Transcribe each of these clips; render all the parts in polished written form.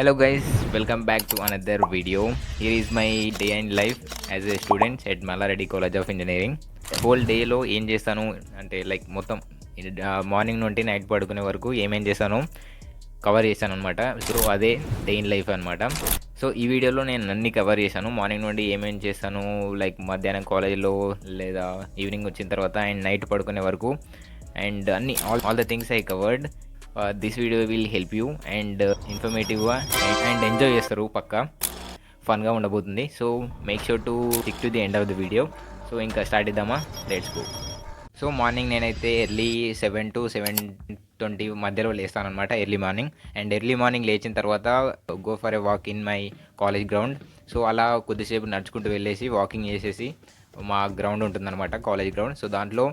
Hello guys, welcome back to another video. Here is my day in life as a student at Mallareddy College of Engineering. Whole డేలో ఏం చేస్తాను అంటే like మొత్తం morning నుండి night పడుకునే వరకు ఏమేం చేశాను కవర్ చేశాను అనమాట. సో అదే డే ఇన్ లైఫ్ అనమాట. సో ఈ వీడియోలో నేను అన్నీ కవర్ చేశాను. మార్నింగ్ నుండి ఏమేం చేస్తాను, లైక్ మధ్యాహ్నం కాలేజ్లో లేదా ఈవినింగ్ వచ్చిన తర్వాత అండ్ నైట్ పడుకునే వరకు అండ్ అన్ని all the things I covered. This video will help you and ఇన్ఫర్మేటివ్గా అండ్ ఎంజాయ్ చేస్తారు, పక్కా ఫన్గా ఉండబోతుంది. So make sure to stick to the end of the video. So ఇంకా స్టార్ట్ ఇద్దామా, లెట్స్ గో. సో మార్నింగ్ నేనైతే early 7 to 7:20 మధ్యలో లేస్తాను అనమాట, early morning. And early morning లేచిన తర్వాత go for a walk in my college ground. So అలా కొద్దిసేపు నడుచుకుంటూ వెళ్ళేసి వాకింగ్ చేసేసి మా గ్రౌండ్ ఉంటుందన్నమాట, కాలేజ్ గ్రౌండ్. సో దాంట్లో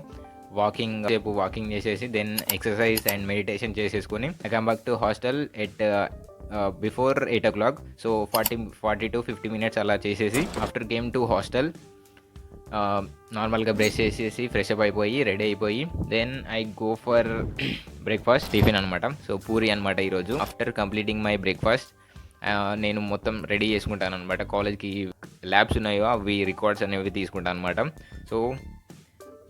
వాకింగ్ చేసేసి దెన్ ఎక్సర్సైజ్ అండ్ మెడిటేషన్ చేసేసుకొని I come back to hostel at before 8 o'clock. So 40 to 50 minutes అలా చేసేసి ఆఫ్టర్ కేమ్ టు హాస్టల్ నార్మల్గా బ్రష్ చేసేసి ఫ్రెష్ అప్ అయిపోయి రెడీ అయిపోయి then I go for breakfast, tiffin అనమాట. సో పూరి అనమాట ఈరోజు. ఆఫ్టర్ కంప్లీటింగ్ మై బ్రేక్ఫాస్ట్ నేను మొత్తం రెడీ చేసుకుంటాను అనమాట. కాలేజ్కి ల్యాబ్స్ ఉన్నాయో అవి రికార్డ్స్ అనేవి తీసుకుంటాను అనమాట. సో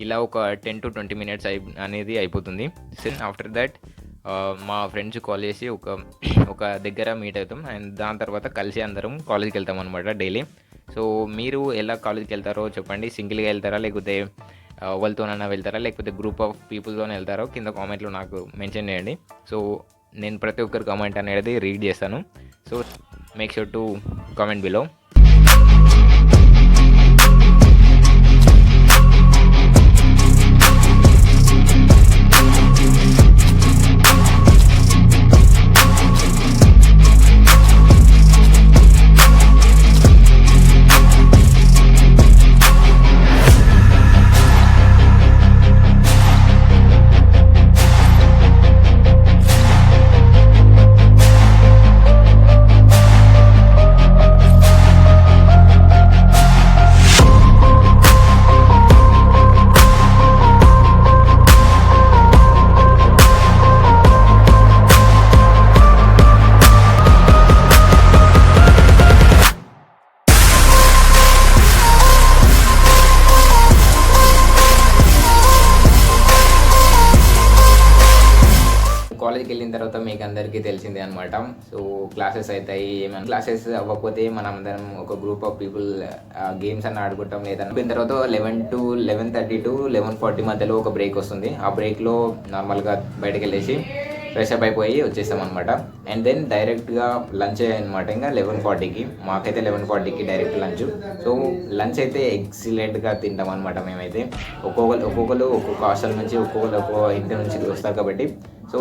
ఇలా ఒక 10 to 20 minutes అనేది అయిపోతుంది. ఆఫ్టర్ దట్ మా ఫ్రెండ్స్ కాల్ చేసి ఒక దగ్గర మీట్ అవుతాం అండ్ దాని తర్వాత కలిసి అందరం కాలేజ్కి వెళ్తాం అనమాట డైలీ. సో మీరు ఎలా కాలేజ్కి వెళ్తారో చెప్పండి. సింగిల్గా వెళ్తారా, లేకపోతే వాళ్ళతోనైనా వెళ్తారా, లేకపోతే గ్రూప్ ఆఫ్ పీపుల్తోనే వెళ్తారో కింద కామెంట్లో నాకు మెన్షన్ చేయండి. సో నేను ప్రతి ఒక్కరి కామెంట్ అనేది రీడ్ చేస్తాను. So make sure to comment below. కాలేజ్కి వెళ్ళిన తర్వాత మీకు అందరికీ తెలిసిందే అనమాట. సో క్లాసెస్ అవుతాయి. ఏమైనా క్లాసెస్ అవ్వకపోతే మనం అందరం ఒక గ్రూప్ ఆఫ్ పీపుల్ గేమ్స్ అన్న ఆడుకుంటాం. లేదన్నా అయిన తర్వాత 11 to 11:30 to 11:40 మధ్యలో ఒక బ్రేక్ వస్తుంది. ఆ బ్రేక్లో నార్మల్గా బయటకు వెళ్ళేసి ఫ్రెష్ అప్ అయిపోయి వచ్చేస్తాం అనమాట. అండ్ దెన్ డైరెక్ట్గా లంచ్ అనమాట. ఇంకా 11:40కి మాకైతే 11:40కి డైరెక్ట్ లంచ్. సో లంచ్ అయితే ఎక్సలెంట్గా తింటాం అనమాట మేమైతే. ఒక్కొక్కరు ఒక్కొక్క హాస్టల్ నుంచి ఒక్కొక్క ఇంటి నుంచి వస్తారు కాబట్టి సో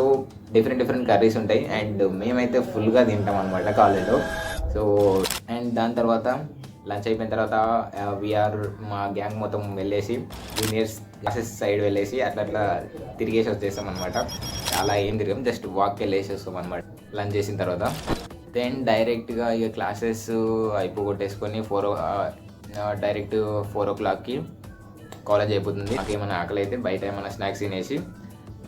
డిఫరెంట్ కర్రీస్ ఉంటాయి అండ్ మేమైతే ఫుల్గా తింటాం అనమాట కాలేజ్లో. సో అండ్ దాని తర్వాత లంచ్ అయిపోయిన తర్వాత మా గ్యాంగ్ మొత్తం వెళ్ళేసి జూనియర్స్ క్లాసెస్ సైడ్ వెళ్ళేసి అట్లా తిరిగేసి వచ్చేస్తాం అనమాట. చాలా ఏం తిరిగాం, జస్ట్ వాక్ వెళ్ళేసి వస్తాం అనమాట లంచ్ చేసిన తర్వాత. దెన్ డైరెక్ట్గా ఇక క్లాసెస్ అయిపోగొట్టేసుకొని డైరెక్ట్ 4 o'clockకి కాలేజ్ అయిపోతుంది. మాకు ఏమైనా ఆకలి అయితే బయట ఏమైనా స్నాక్స్ తినేసి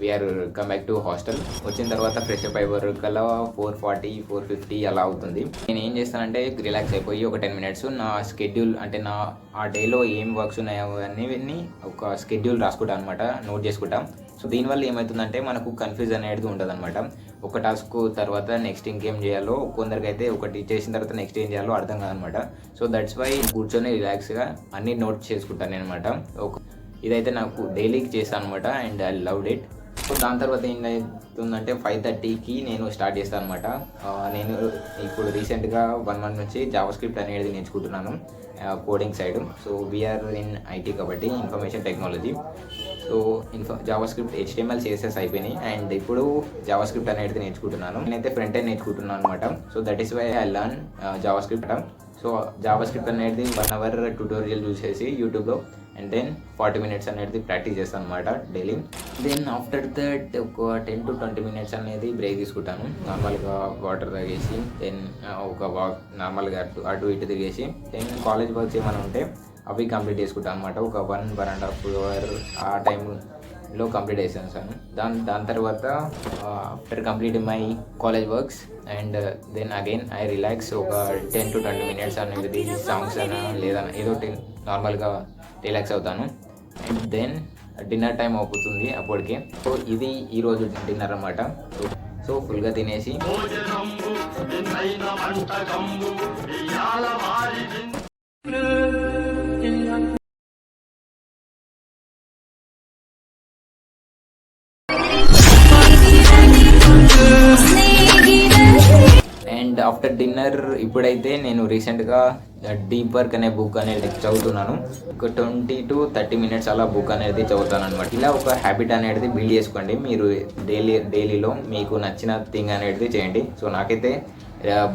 we are come back to hostel. వచ్చిన తర్వాత ఫ్రెష్ అప్ అయ్యే కల్లా 4:40 4:50 అలా అవుతుంది. నేను ఏం చేస్తానంటే రిలాక్స్ అయిపోయి ఒక 10 minutes నా స్కెడ్యూల్ అంటే ఆ డేలో ఏం వర్క్స్ ఉన్నాయో అన్నీ ఒక స్కెడ్యూల్ రాసుకుంటాను అనమాట, నోట్ చేసుకుంటాం. సో దీనివల్ల ఏమవుతుందంటే మనకు కన్ఫ్యూజ్ అనేది ఉండదు అనమాట. ఒక టాస్క్ తర్వాత నెక్స్ట్ ఇంకేం చేయాలో, కొందరికైతే ఒకటి చేసిన తర్వాత నెక్స్ట్ ఏం చేయాలో అర్థం కాదనమాట. సో దట్స్ వై కూర్చొని రిలాక్స్గా అన్నీ నోట్ చేసుకుంటాను అనమాట. ఇదైతే నాకు డైలీకి చేస్తాను అనమాట and I loved it. So దాని తర్వాత ఏమవుతుందంటే 5:30కి నేను స్టార్ట్ చేస్తాను అనమాట. నేను ఇప్పుడు రీసెంట్గా 1 month నుంచి జావా స్క్రిప్ట్ అనేది నేర్చుకుంటున్నాను, coding side. So we are in IT కాబట్టి information technology. So JavaScript HTML CSS అయిపోయినాయి అండ్ ఇప్పుడు జావా స్క్రిప్ట్ అనేది నేర్చుకుంటున్నాను. నేనైతే ఫ్రంట్ ఎండ్ నేర్చుకుంటున్నాను అనమాట. So that is why I learn JavaScript. So JavaScript అనేది 1 hour ట్యూటోరియల్ చూసేసి యూట్యూబ్లో అండ్ దెన్ 40 minutes అనేది ప్రాక్టీస్ చేస్తాను అనమాట డైలీ. దెన్ ఆఫ్టర్ దట్ ఒక 10 to 20 minutes అనేది బ్రేక్ తీసుకుంటాను. నార్మల్గా వాటర్ తాగేసి దెన్ ఒక వాక్ నార్మల్గా అటు ఇటు తిరిగేసి దెన్ కాలేజ్ వర్క్స్ ఏమైనా ఉంటే అవి కంప్లీట్ చేసుకుంటాను అనమాట. ఒక 1.5 hour ఆ టైం లో కంప్లీట్ చేసేసాను. దాని తర్వాత after completing my college works and then again I relax ఒక 10 to 20 minutes అనేది సాంగ్స్ అయినా లేదా ఏదో నార్మల్గా రిలాక్స్ అవుతాను. అండ్ దెన్ డిన్నర్ టైం అవుతుంది అప్పటికే. సో ఇది ఈరోజు డిన్నర్ అన్నమాట. సో ఫుల్గా తినేసి అండ్ ఆఫ్టర్ డిన్నర్ ఇప్పుడైతే నేను రీసెంట్గా డీప్ వర్క్ అనే బుక్ అనేది చదువుతున్నాను. ఒక 20 to 30 minutes అలా బుక్ అనేది చదువుతాను అనమాట. ఇలా ఒక హ్యాబిట్ అనేది బిల్డ్ చేసుకోండి. మీరు డైలీలో మీకు నచ్చిన థింగ్ అనేది చేయండి. సో నాకైతే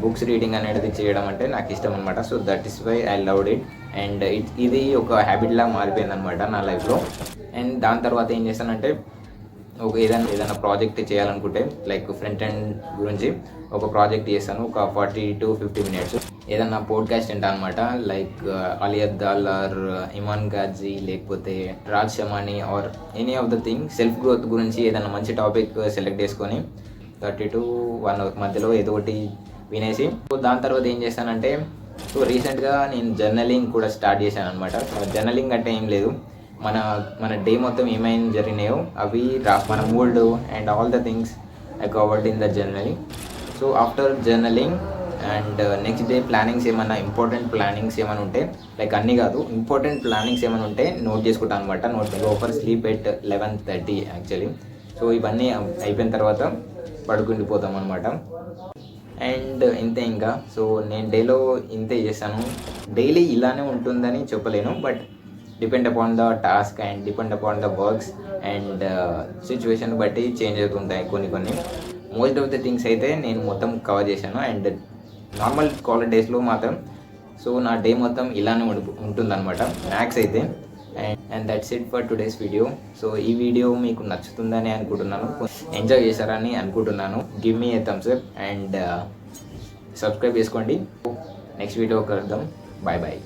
బుక్స్ రీడింగ్ అనేది చేయడం అంటే నాకు ఇష్టం అనమాట. So that is why I loved it. And ఇది ఒక హ్యాబిట్లా మారిపోయింది అనమాట నా లైఫ్లో. అండ్ దాని తర్వాత ఏం చేస్తానంటే ఒక ఏదైనా ప్రాజెక్ట్ చేయాలనుకుంటే లైక్ ఫ్రంట్ ఎండ్ గురించి ఒక ప్రాజెక్ట్ చేస్తాను. ఒక 40 to 50 minutes ఏదన్నా పోడ్కాస్ట్ వింటా అనమాట. Like Ali Abdaal or Iman Gadzhi లేకపోతే Raj Shamani or any of the thing self growth గురించి ఏదైనా మంచి టాపిక్ సెలెక్ట్ చేసుకొని 30 to 1 hour మధ్యలో ఏదో ఒకటి వినేసి దాని తర్వాత ఏం చేస్తానంటే సో రీసెంట్గా నేను జర్నలింగ్ కూడా స్టార్ట్ చేశాను అనమాట. జర్నలింగ్ అంటే ఏం లేదు, మన డే మొత్తం ఏమైనా జరిగినాయో అవి మన mood and all the things I covered in the journaling. So after journaling and next day plannings ఏమైనా ఇంపార్టెంట్ ప్లానింగ్స్ ఏమైనా ఉంటే లైక్ అన్నీ కాదు ఇంపార్టెంట్ ప్లానింగ్స్ ఏమైనా ఉంటే నోట్ చేసుకుంటాను అనమాట. Note go for sleep at 11:30 actually. So ఇవన్నీ అయిపోయిన తర్వాత పడుకుండిపోతాం అనమాట. అండ్ ఇంతే ఇంకా. సో నేను డేలో ఇంతే చేశాను. డైలీ ఇలానే ఉంటుందని చెప్పలేను, but depend upon the task and depend upon the works and situation బట్టి చేంజ్ అవుతుంటాయి కొన్ని. మోస్ట్ ఆఫ్ ద థింగ్స్ అయితే నేను మొత్తం కవర్ చేశాను. అండ్ నార్మల్ కాలేజ్ డేస్లో మాత్రం సో నా డే మొత్తం ఇలానే ఉంటుందన్నమాట మ్యాక్స్ అయితే. And that's it for today's video. So ఈ వీడియో మీకు నచ్చుతుందని అనుకుంటున్నాను, ఎంజాయ్ చేశారని అనుకుంటున్నాను. Give me a thumbs up and subscribe చేసుకోండి. నెక్స్ట్ వీడియో కలుద్దాం. Bye bye.